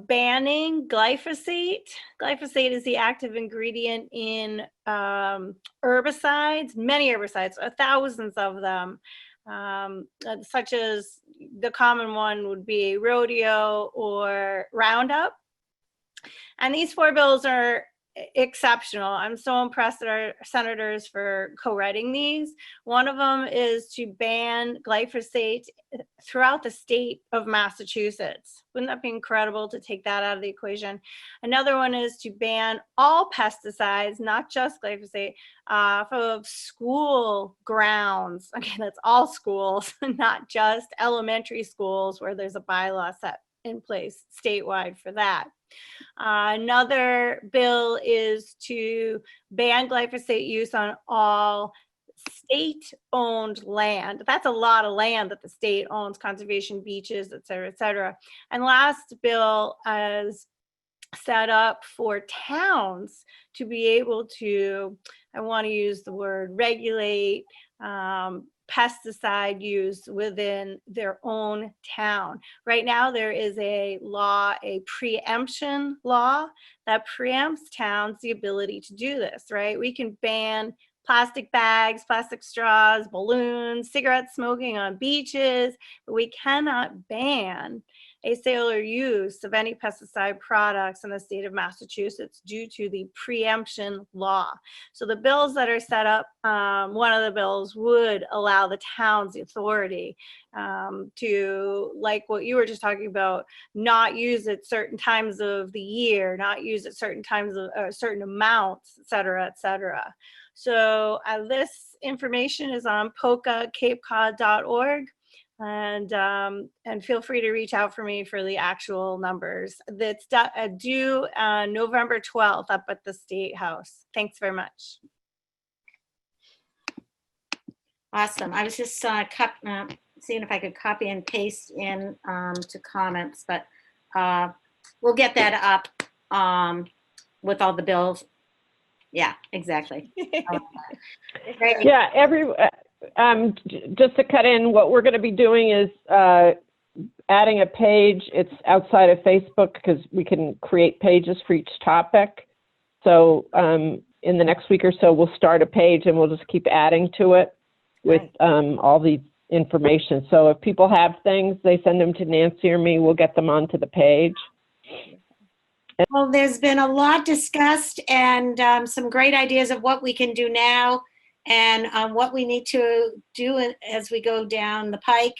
banning glyphosate. Glyphosate is the active ingredient in herbicides, many herbicides, thousands of them, such as the common one would be rodeo or Roundup. And these 4 bills are exceptional. I'm so impressed at our senators for co-writing these. One of them is to ban glyphosate throughout the state of Massachusetts. Wouldn't that be incredible to take that out of the equation? Another one is to ban all pesticides, not just glyphosate, off of school grounds. Again, that's all schools, not just elementary schools where there's a bylaw set in place statewide for that. Another bill is to ban glyphosate use on all state-owned land. That's a lot of land that the state owns, conservation beaches, et cetera, et cetera. And last bill is set up for towns to be able to, I want to use the word regulate, pesticide use within their own town. Right now, there is a law, a preemption law that preempts towns the ability to do this, right? We can ban plastic bags, plastic straws, balloons, cigarette smoking on beaches, but we cannot ban a sale or use of any pesticide products in the state of Massachusetts due to the preemption law. So the bills that are set up, one of the bills would allow the towns the authority to, like what you were just talking about, not use at certain times of the year, not use at certain times of certain amounts, et cetera, et cetera. So this information is on pocacapecod.org. And feel free to reach out for me for the actual numbers. That's due November 12th up at the State House. Thanks very much. Awesome. I was just seeing if I could copy and paste in to comments, but we'll get that up with all the bills. Yeah, exactly. Great. Yeah, just to cut in, what we're going to be doing is adding a page. It's outside of Facebook because we can create pages for each topic. So in the next week or so, we'll start a page and we'll just keep adding to it with all the information. So if people have things, they send them to Nancy or me, we'll get them onto the page. Well, there's been a lot discussed and some great ideas of what we can do now and what we need to do as we go down the pike.